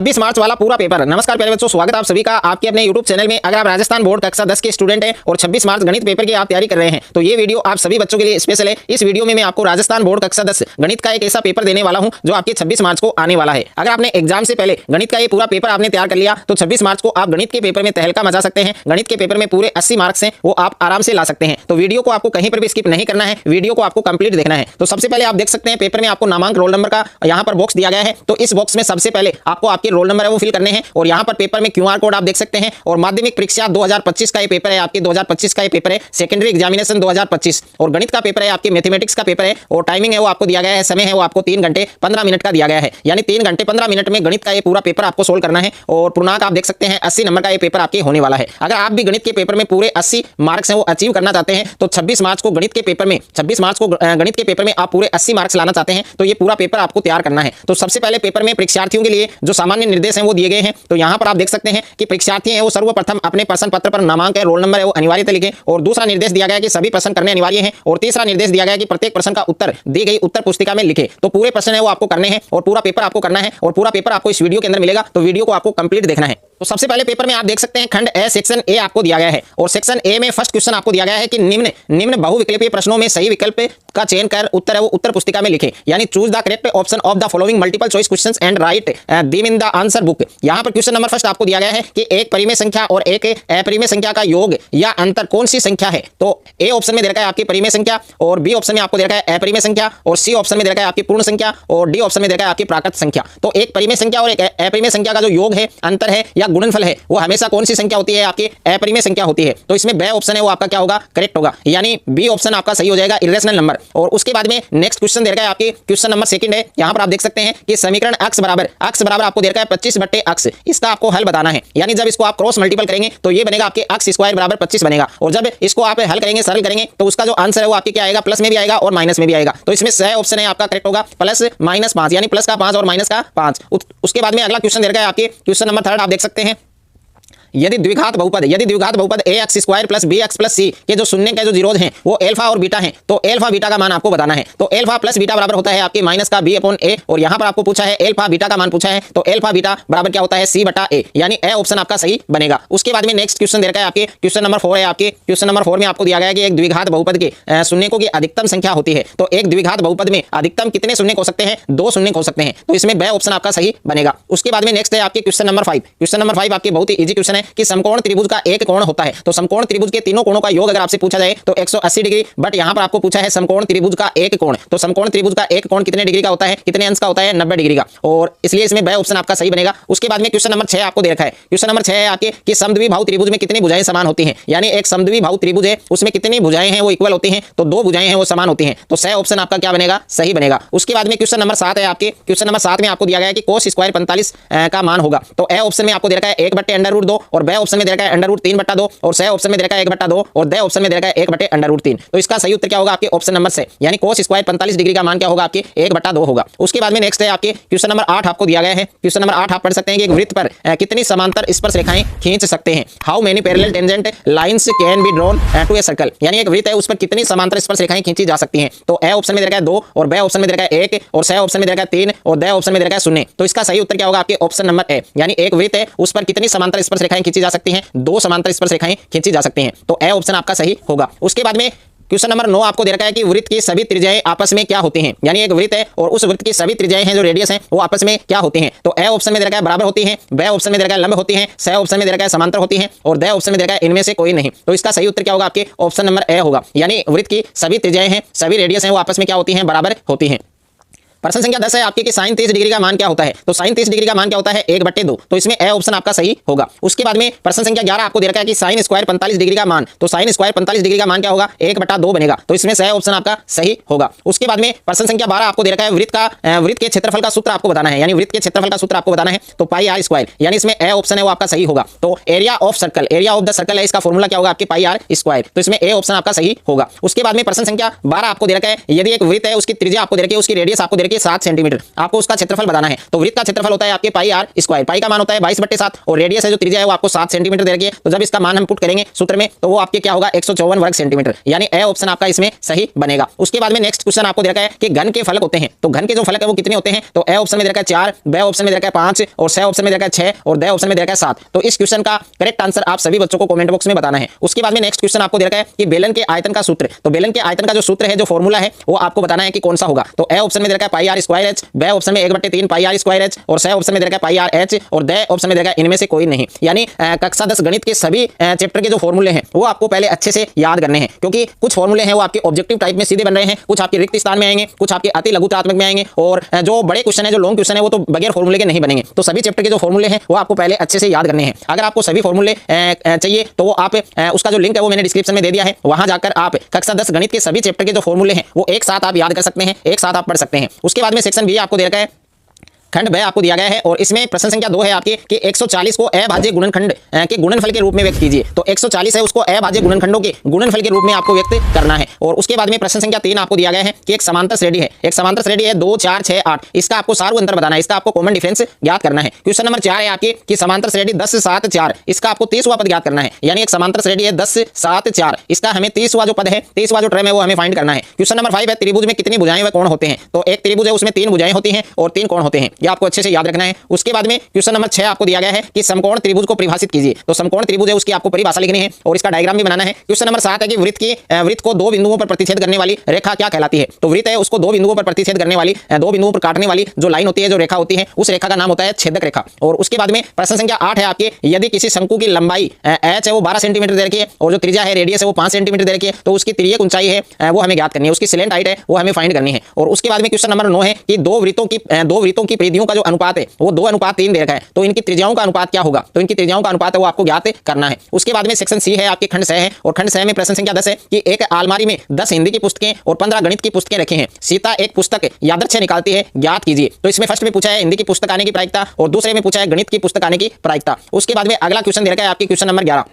20 मार्च वाला पूरा पेपर। नमस्कार प्यारे बच्चों, स्वागत है आप सभी का आपके अपने YouTube चैनल में। अगर आप राजस्थान बोर्ड कक्षा 10 के स्टूडेंट हैं और 26 मार्च गणित पेपर की आप तैयारी कर रहे हैं तो ये वीडियो आप सभी बच्चों के लिए स्पेशल है। इस वीडियो में मैं आपको राजस्थान बोर्ड कक्षा 10 गणित का एक ऐसा पेपर देने वाला हूं जो आपके 26 मार्च को आने वाला है। अगर आपने एग्जाम से पहले गणित का ये पूरा पेपर आपने तैयार कर लिया तो 26 मार्च को आप गणित के पेपर में तहलका मचा सकते हैं। गणित के पेपर में पूरे 80 मार्क्स हैं, वो आप आराम से ला सकते हैं। तो वीडियो को आपको कहीं पर भी स्किप नहीं करना है, वीडियो को आपको कंप्लीट देखना है। तो सबसे पहले आप देख सकते हैं पेपर में आपको नामांक रोल नंबर का यहाँ पर बॉक्स दिया गया है। तो इस बॉक्स में सबसे पहले आपको आपके रोल नंबर है वो फिल करने हैं और यहाँ पर पेपर में क्यूआर कोड आप देख सकते हैं। और माध्यमिक परीक्षा 2025 का ये पेपर है, आपके 2025 का ये पेपर है। सेकेंडरी एग्जामिनेशन 2025 और गणित का पेपर है, आपके मैथमेटिक्स का पेपर है। और टाइमिंग है वो आपको दिया गया है, समय है वो आपको 3 घंटे 15 मिनट का दिया गया है। यानी 3 घंटे 15 मिनट में गणित का ये पूरा पेपर आपको सोल्व करना है। और पूर्णांक आप देख सकते हैं 80 नंबर का ये पेपर आपके होने वाला है। अगर आप भी गणित के पेपर में पूरे 80 मार्क्स हैं वो अचीव करना चाहते हैं तो 26 मार्च को गणित के पेपर में गणित के पेपर में आप पूरे 80 मार्क्स लाना चाहते हैं तो ये पूरा पेपर आपको तैयार करना है। तो सबसे पहले पेपर में परीक्षार्थियों के लिए जो सामान्य निर्देश हैं वो दिए गए हैं। तो यहाँ पर आप देख सकते हैं कि परीक्षार्थी हैं वो सर्वप्रथम अपने प्रश्न पत्र पर नामांक है, रोल नंबर है वो अनिवार्यतः लिखें। और दूसरा निर्देश दिया गया है कि सभी प्रश्न करने अनिवार्य हैं। और तीसरा निर्देश दिया गया है कि प्रत्येक प्रश्न का उत्तर दी गई उत्तर पुस्तिका में लिखे। तो पूरे प्रश्न है वो आपको करने हैं और पूरा पेपर आपको करना है और पूरा पेपर आपको इस वीडियो के अंदर मिलेगा। तो वीडियो को आपको कंप्लीट देखना है। तो सबसे पहले पेपर में आप देख सकते हैं खंड ए सेक्शन ए आपको दिया गया है। और सेक्शन ए में फर्स्ट क्वेश्चन आपको दिया गया है कि निम्न बहुविकल्पीय प्रश्नों में सही विकल्प का चयन कर उत्तर है वो उत्तर पुस्तिका में लिखें। यानी choose the correct option of the following multiple choice questions and write them in the answer book. यहाँ पर क्वेश्चन नंबर फर्स्ट आपको दिया गया है कि एक परिमेय संख्या और एक अपरिमेय संख्या का योग या अंतर कौन सी संख्या है। तो ए ऑप्शन में दे रखा है आपकी परिमेय संख्या और बी ऑप्शन में आपको दे रखा है अपरिमेय संख्या और सी ऑप्शन में दे रखा है आपकी पूर्ण संख्या और डी ऑप्शन में दे रखा है आपकी प्राकृत संख्या। तो एक परिमेय संख्या और एक अपरिमेय संख्या का जो योग है, अंतर है या गुणनफल है वो हमेशा कौन सी संख्या होती है, आपकी अपरिमेय संख्या होती है। तो इसमें बी ऑप्शन है वो आपका क्या होगा, करेक्ट होगा। यानी बी ऑप्शन आपका सही हो जाएगा, इरेशनल नंबर। और उसके बाद में नेक्स्ट क्वेश्चन दे रखा है आपकी क्वेश्चन नंबर सेकंड है। यहां पर आप देख सकते हैं कि समीकरण x बराबर आपको दे रखा है 25/x। इसका आपको हल बताना है। यानी जब इसको आप क्रॉस मल्टीपल करेंगे तो ये बनेगा आपके x स्क्वायर बराबर 25 बनेगा। और जब इसको आप हल करेंगे, सरल करेंगे तो उसका जो आंसर है वो आपके क्या आएगा, प्लस में भी आएगा और माइनस में भी आएगा। तो इसमें सही ऑप्शन है आपका करेक्ट होगा, प्लस माइनस 5 यानी प्लस का 5 और माइनस का 5। उसके बाद में अगला क्वेश्चन दे रखा है आपके क्वेश्चन नंबर थर्ड आप देख सकते हैं यदि द्विघात बहुपद ax square plus bx plus c के जो शून्य के जो जीरोज हैं वो अल्फा और बीटा हैं तो अल्फा बीटा का मान आपको बताना है। तो अल्फा प्लस बीटा बराबर होता है आपके माइनस का b/a। और यहाँ पर आपको पूछा है अल्फा बीटा का मान पूछा है तो अल्फा बीटा बराबर क्या होता है, c/a। यानी ए ऑप्शन आपका सही बनेगा। उसके बाद में नेक्स्ट क्वेश्चन दे रखा है आपके क्वेश्चन नंबर 4 है। आपके क्वेश्चन नंबर 4 में आपको दिया गया है कि एक द्विघात बहुपद के शून्यकों की अधिकतम संख्या होती है। तो एक द्विघात बहुपद में अधिकतम कितने शून्य हो सकते हैं, 2 शून्य हो सकते हैं। तो इसमें बी ऑप्शन आपका सही बनेगा। उसके बाद में नेक्स्ट है आपके क्वेश्चन नंबर 5। क्वेश्चन नंबर 5 आपके बहुत ही इजी क्वेश्चन है कि समकोण त्रिभुज का एक कोण होता है। तो समकोण त्रिभुज के तीनों कोणों का योग अगर आपसे पूछा जाए तो 180 डिग्री। बट यहां पर आपको पूछा है समकोण त्रिभुज का एक कोण। तो समकोण त्रिभुज का एक कोण कितने डिग्री का होता है, कितने अंश का होता है, 90 डिग्री का। और इसलिए इसमें बी ऑप्शन आपका सही बनेगा। उसके बाद में क्वेश्चन नंबर 6 आपको दे रखा है। क्वेश्चन नंबर 6 है आपके कि समद्विबाहु त्रिभुज में कितनी भुजाएं समान होती हैं। यानी एक समद्विबाहु त्रिभुज है उसमें कितनी भुजाएं हैं वो इक्वल होती हैं। तो 2 भुजाएं हैं वो समान होती हैं। तो सही ऑप्शन आपका क्या बनेगा, सही बनेगा। उसके बाद में क्वेश्चन नंबर 7 है आपके क्वेश्चन नंबर 7 में आपको दिया गया है कि cos स्क्वायर 45 का मान होगा। तो ए ऑप्शन में आपको दे रखा है 1/√2 और बी ऑप्शन में दे रखा है √3/2 और सही ऑप्शन में दे रखा है 1/2 और द ऑप्शन में दे रखा है 1/√3। तो इसका सही उत्तर क्या होगा आपके ऑप्शन नंबर से, यानी cos स्क्वायर 45 डिग्री का मान क्या होगा आपके 1/2 होगा। उसके बाद में नेक्स्ट है आपके क्वेश्चन नंबर 8 आपको दिया गया है। क्वेश्चन नंबर 8 आप पढ़ सकते हैं कि एक वृत्त पर कितनी समांतर स्पर्शरेखाएं खींच सकते हैं। How many parallel tangent lines can be drawn to a circle. यानी एक वृत्त है उस पर कितनी समांतर स्पर्शरेखाएं खींची जा सकती हैं। तो ए ऑप्शन में दे रखा है 2 और बी ऑप्शन में दे रखा है 1 और सही ऑप्शन में दे रखा है 3 और द ऑप्शन में दे रखा है 0। तो इसका सही उत्तर क्या होगा आपके ऑप्शन नंबर ए। यानी एक वृत्त है उस पर कितनी समांतर स्पर्शरेखाएं खींची जा सकती हैं, 2 समांतर स्पर्शरेखाएं खींची जा सकती हैं। तो ए ऑप्शन आपका सही होगा। उसके बाद में क्वेश्चन नंबर 9 आपको दे रखा है कि वृत्त की सभी त्रिज्याएं आपस में क्या होती हैं। यानी एक वृत्त है और उस वृत्त की सभी त्रिज्याएं हैं जो रेडियस हैं वो आपस में क्या होती हैं। तो ए ऑप्शन में दे रखा है बराबर होती हैं, बी ऑप्शन में दे रखा है लंब होती हैं, सही ऑप्शन में दे रखा है समांतर होती हैं और द ऑप्शन में दे रखा है इनमें से कोई नहीं। तो इसका सही उत्तर क्या होगा आपके ऑप्शन नंबर ए होगा। यानी वृत्त की सभी त्रिज्याएं हैं, सभी रेडियस हैं वो आपस में क्या होती हैं, बराबर होती हैं। प्रश्न संख्या 10 है आपके कि sin 30 डिग्री का मान क्या होता है। तो sin 30 डिग्री का मान क्या होता है, 1/2। तो इसमें ए ऑप्शन आपका सही होगा। उसके बाद में प्रश्न संख्या 11 आपको दे रखा है कि sin स्क्वायर 45 डिग्री का मान। तो sin स्क्वायर 45 डिग्री का मान क्या होगा, 1/2 बनेगा। तो इसमें सही ऑप्शन आपका सही होगा। उसके बाद में प्रश्न संख्या 12 आपको दे रखा है वृत्त के क्षेत्रफल का सूत्र आपको बताना है। यानी वृत्त के क्षेत्रफल का सूत्र आपको बताना है तो πr²। यानी इसमें ए ऑप्शन है वो आपका सही होगा। तो एरिया ऑफ द सर्कल है, इसका फॉर्मूला क्या होगा आपके πr²। तो इसमें ए ऑप्शन आपका सही होगा। उसके बाद में प्रश्न संख्या 12 आपको दे रखा है यदि एक वृत्त है उसकी त्रिज्या आपको दे रखी है, उसकी रेडियस आपको दे रखी देखिए 7 सेंटीमीटर, आपको उसका क्षेत्रफल बताना है। तो वृत्त का क्षेत्रफल होता है आपके पाई आर स्क्वायर, पाई का मान होता है 22/7 और रेडियस है जो त्रिज्या है वो आपको 7 सेंटीमीटर दे रखी है। तो जब इसका मान हम पुट करेंगे सूत्र में तो वो आपके क्या होगा 154 वर्ग सेंटीमीटर, यानी ए ऑप्शन आपका इसमें सही बनेगा। उसके बाद में नेक्स्ट क्वेश्चन आपको दे रखा है कि घन के फलक होते हैं, तो घन के जो फलक है वो कितने होते हैं, तो ए ऑप्शन में दे रखा है 4, बी ऑप्शन में दे रखा है 5 और सी ऑप्शन में दे रखा है 6 और डी ऑप्शन में दे रखा है 7। तो इस क्वेश्चन का करेक्ट आंसर आप सभी बच्चों को कमेंट बॉक्स में बताना है। उसके बाद में नेक्स्ट क्वेश्चन आपको दे रखा है कि बेलन के आयतन का सूत्र, तो बेलन के आयतन का जो सूत्र है जो फॉर्मूला है वो आपको बताना है कि कौन सा होगा। तो ए ऑप्शन में दे रखा है pi R square H, B option में 1/3 पाई आर स्क्वायर एच और सी ऑप्शन में दे रखा है पाई आर एच और डी ऑप्शन में दे रखा है इनमें से कोई नहीं। यानी कक्षा 10 गणित के सभी चैप्टर के जो फॉर्मूले हैं वो आपको पहले अच्छे से याद करने हैं, क्योंकि कुछ फॉर्मूले हैं वो आपके ऑब्जेक्टिव टाइप में सीधे बन रहे हैं, कुछ आपके रिक्त स्थान में आएंगे, कुछ आपके अति लघुतात्मक में आएंगे और जो बड़े क्वेश्चन है जो लॉन्ग क्वेश्चन है वो तो बगैर फॉर्मूले के नहीं बनेंगे। तो सभी चैप्टर के जो फॉर्मूले हैं वो आपको पहले अच्छे से याद करने हैं। अगर आपको सभी फॉर्मूले चाहिए तो वो आप उसका जो लिंक है वो मैंने डिस्क्रिप्शन में दे दिया है, वहां जाकर आप कक्षा 10 गणित के सभी चैप्टर के जो फॉर्मूले हैं वो एक साथ आप याद कर सकते हैं, एक साथ आप पढ़ सकते हैं। उसके बाद में सेक्शन बी आपको दे रखा है, खंड ब आपको दिया गया है और इसमें प्रश्न संख्या 2 है आपकी कि 140 को अभाज्य गुणनखंड के गुणनफल के रूप में व्यक्त कीजिए। तो 140 है उसको अभाज्य गुणनखंडों के गुणनफल के रूप में आपको व्यक्त करना है। और उसके बाद में प्रश्न संख्या 3 आपको दिया गया है कि एक समांतर श्रेणी है, एक समांतर श्रेणी है 2 4 6 8, इसका आपको सारू अंतर बताना है, इसका आपको कॉमन डिफरेंस ज्ञात करना है। क्वेश्चन नंबर 4 है आपकी कि समांतर श्रेणी 10 7 4, इसका आपको 30वां पद ज्ञात करना है। यानी एक समांतर श्रेणी है 10 7 4, इसका हमें 30वां जो पद है 30वां जो टर्म है वो हमें फाइंड करना है। क्वेश्चन नंबर 5 है त्रिभुज में कितनी भुजाएं व कोण होते हैं, तो एक त्रिभुज है उसमें 3 भुजाएं होती हैं और 3 कोण होते हैं, ये आपको अच्छे से याद रखना है। उसके बाद में क्वेश्चन नंबर 6 आपको दिया गया है कि समकोण त्रिभुज को परिभाषित कीजिए। तो समकोण त्रिभुज है उसकी आपको परिभाषा लिखनी है और इसका डायग्राम भी बनाना है। क्वेश्चन नंबर 7 है कि वृत्त को 2 बिंदुओं पर प्रतिच्छेद करने वाली रेखा क्या कहलाती है। तो वृत्त है उसको 2 बिंदुओं पर प्रतिच्छेद करने वाली, 2 बिंदुओं पर काटने वाली जो लाइन होती है, जो रेखा होती है, उस रेखा का नाम होता है छेदक रेखा। और उसके बाद में प्रश्न संख्या 8 है आपके, यदि किसी शंकु की लंबाई h है वो 12 सेंटीमीटर दे रखी है और जो त्रिज्या है रेडियस है वो 5 सेंटीमीटर दे रखी है, तो उसकी तिर्यक ऊंचाई है वो हमें ज्ञात करनी है, उसकी सिलेंट हाइट है वो हमें फाइंड करनी है। और उसके बाद में क्वेश्चन नंबर 9 है कि दो वृत्तों की परिधियों का जो अनुपात है वो 2:3 दे रखा है, तो इनकी त्रिज्याओं का अनुपात क्या होगा, तो इनकी त्रिज्याओं का अनुपात है वो आपको ज्ञात करना है। उसके बाद में सेक्शन सी है आपके खंड 6 है और खंड 6 में प्रश्न संख्या 10 है कि एक अलमारी में 10 हिंदी की पुस्तकें और 15 गणित की पुस्तकें रखी हैं, सीता एक पुस्तक यादृच्छिक निकालती है, ज्ञात कीजिए। तो इसमें फर्स्ट में पूछा है हिंदी की पुस्तक आने की प्रायिकता और दूसरे में पूछा है गणित की पुस्तक आने की प्रायिकता। उसके बाद में अगला क्वेश्चन दे रखा है आपकी क्वेश्चन नंबर 11।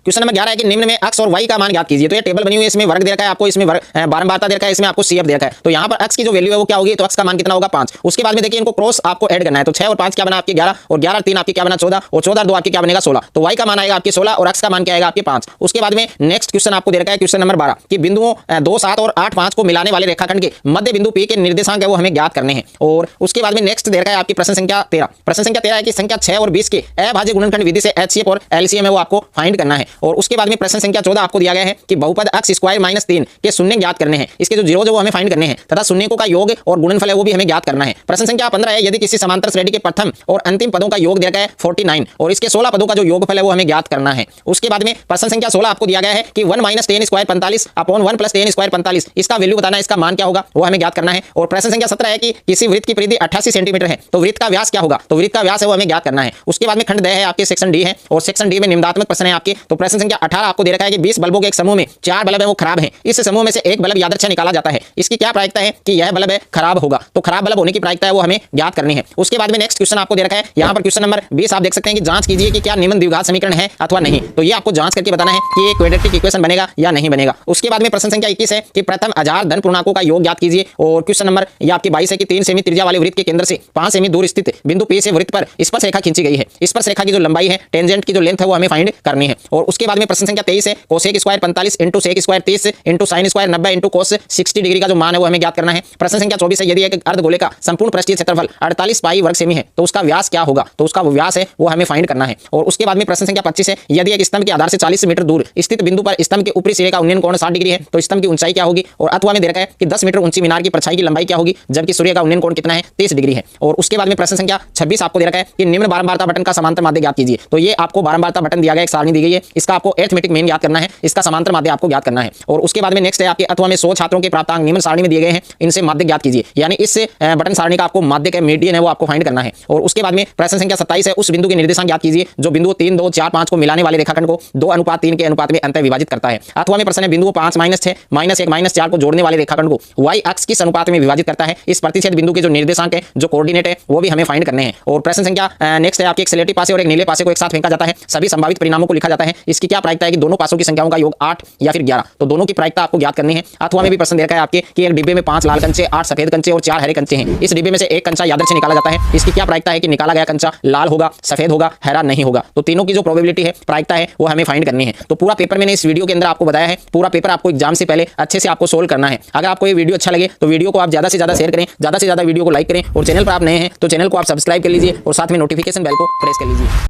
क्वेश्चन नंबर 11 है कि निम्न में x और y का मान ज्ञात कीजिए। तो ये टेबल बनी हुई है, इसमें वर्ग दे रखा है आपको, इसमें बारंबारता दे रखा है, इसमें आपको CF दे रखा है। तो यहाँ पर x की जो वैल्यू है वो क्या होगी, तो x का मान कितना होगा 5। उसके बाद में देखिए इनको क्रॉस आपको ऐड करना है, तो 6 और 5 क्या बना आपके 11 और 11 और 3 आपके क्या बना 14 और 14 और 2 आपके क्या बनेगा 16। तो y का मान आएगा आपके 16 और x का मान क्या आएगा आपके 5। उसके बाद में नेक्स्ट क्वेश्चन आपको दे रखा है क्वेश्चन नंबर 12 कि बिंदुओं 2 7 और 8 5 को मिलाने वाले रेखाखंड के मध्य बिंदु P के निर्देशांक है वो हमें ज्ञात करने हैं। और उसके बाद में नेक्स्ट दे रखा है आपकी प्रश्न संख्या 13। प्रश्न संख्या 13 है कि संख्या 6 और 20 के अभाज्य गुणनखंड विधि से HCF और LCM है वो आपको फाइंड करना है। और उसके बाद में प्रश्न संख्या 14 आपको दिया गया है कि बहुपद x स्क्वायर -3 के शून्य ज्ञात करने हैं, इसके जो जीरो वो हमें फाइंड करने हैं तथा शून्यकों का योग और गुणनफल है वो भी हमें ज्ञात करना है। प्रश्न संख्या 15 है यदि किसी समांतर श्रेणी के प्रथम और अंतिम पदों का योग दिया गया है 49 और इसके 16 पदों का जो योगफल है वो हमें ज्ञात करना है। उसके बाद में प्रश्न संख्या 16 आपको दिया गया है कि 1 - 10 स्क्वायर 45 अपॉन 1 + 10 स्क्वायर 45, इसका वैल्यू बताना है, इसका मान क्या होगा वो हमें ज्ञात करना है। और प्रश्न संख्या 17 है कि किसी वृत्त की परिधि 88 सेंटीमीटर है तो वृत्त का व्यास क्या होगा, तो वृत्त का व्यास है वो हमें ज्ञात करना है। उसके बाद में खंड 10 है आपके सेक्शन डी है और सेक्शन डी में निम्नात्मक प्रश्न है आपके। तो प्रश्न संख्या 18 आपको दे रखा है कि 20 बल्बों के एक समूह में 4 बल्ब है वो खराब है, इस समूह में से एक बल्ब यादृच्छिक निकाला जाता है, इसकी क्या प्रायिकता है कि यह बल्ब है खराब होगा, तो खराब बल्ब होने की प्रायिकता है वो हमें ज्ञात करनी है। उसके बाद में नेक्स्ट क्वेश्चन आपको दे रखा है, यहाँ पर क्वेश्चन नंबर 20 आप देख सकते हैं कि जांच कीजिए कि क्या निम्न द्विघात समीकरण है अथवा नहीं। तो ये आपको जांच करके बताना है कि ये क्वाड्रेटिक इक्वेशन बनेगा या नहीं बनेगा। उसके बाद में प्रश्न संख्या 21 है कि प्रथम अजार धन पूर्णांकों का योग ज्ञात कीजिए। और क्वेश्चन नंबर ये आपके 22 है कि 3 सेमी त्रिज्या वाले वृत्त के केंद्र से 5 सेमी दूर स्थित बिंदु P से वृत्त पर स्पर्श रेखा खींची गई है, स्पर्श रेखा की जो लंबाई है टेंजेंट की जो लेंथ है वो हमें फाइंड करनी है। और उसके बाद में प्रश्न संख्या 23 है cosec square 45 * sec square 30 * sine square 90 * cos 60 degree का जो मान है वो हमें ज्ञात करना है। प्रश्न संख्या 24 है यदि एक अर्धगोले का संपूर्ण पृष्ठीय क्षेत्रफल 48 पाई वर्ग सेमी है तो उसका व्यास क्या होगा, तो उसका व्यास है वो हमें फाइंड करना है। और उसके बाद में प्रश्न संख्या 25 है यदि एक स्तंभ के आधार से 40 मीटर दूर स्थित बिंदु पर स्तंभ के ऊपरी सिरे का उन्नयन कोण 60 डिग्री है तो स्तंभ की ऊंचाई क्या होगी। और अथवा में दे रखा है कि 10 मीटर ऊंची मीनार की परछाई की लंबाई क्या होगी जबकि सूर्य का उन्नयन कोण कितना है 30 डिग्री है। और उसके बाद में प्रश्न संख्या 26 आपको दे रखा है कि निम्न बारंबारता बटन का समांतर माध्य ज्ञात कीजिए। तो ये आपको बारंबारता बटन दिया गया, एक सारणी दी गई है, इसका आपको अरिथमेटिक मीन ज्ञात करना है, इसका समांतर माध्य आपको ज्ञात करना है। और उसके बाद में नेक्स्ट है आपके अथवा में 100 छात्रों के प्राप्तांक निम्न सारणी में दिए गए हैं, इनसे माध्य ज्ञात कीजिए। यानी इस बटन सारणी का आपको माध्य का मीडियन है वो आपको फाइंड करना है। और उसके बाद में प्रश्न संख्या 27 है उस बिंदु के निर्देशांक ज्ञात कीजिए जो बिंदु 3 2 4 5 को मिलाने वाले रेखाखंड को 2:3 के अनुपात में अंतः विभाजित करता है। अथवा में प्रश्न है बिंदु 5 - 6 - 1 - 4 को जोड़ने वाले रेखाखंड को y अक्ष किस अनुपात में विभाजित करता है। इस प्रतिच्छेद बिंदु के जो निर्देशांक है जो कोऑर्डिनेट है वो भी हमें फाइंड करने हैं। और प्रश्न संख्या नेक्स्ट है आपके एक स्लेटी पासे और एक नीले पासे को एक साथ फेंका जाता है, सभी संभावित परिणामों को लिखा जाता है, इसकी क्या प्रायिकता है कि दोनों पासों की संख्याओं का योग 8 या फिर 11, तो दोनों की प्रायिकता आपको ज्ञात करनी है। अथवा में भी प्रश्न दे रखा है आपके कि एक डिब्बे में 5 लाल कंचे, 8 सफेद कंचे और 4 हरे कंचे हैं। इस डिब्बे में से एक कंचा यादृच्छिक निकाला जाता है, इसकी क्या प्रायिकता है कि निकाला गया कंचा लाल होगा, सफेद होगा, हरा नहीं होगा। तो तीनों की जो प्रोबेबिलिटी है, प्रायिकता है, वो हमें फाइंड करनी है। तो पूरा पेपर मैंने इस वीडियो के अंदर आपको बताया है। पूरा पेपर आपको एग्जाम से पहले अच्छे से आपको सोल्व करना है। अगर आपको ये वीडियो अच्छा लगे तो वीडियो को आप ज्यादा से ज्यादा शेयर करें, ज्यादा से ज्यादा वीडियो को लाइक करें, और चैनल पर आप नए हैं तो चैनल को आप सब्सक्राइब कर लीजिए और साथ में नोटिफिकेशन बेल को प्रेस कर लीजिए।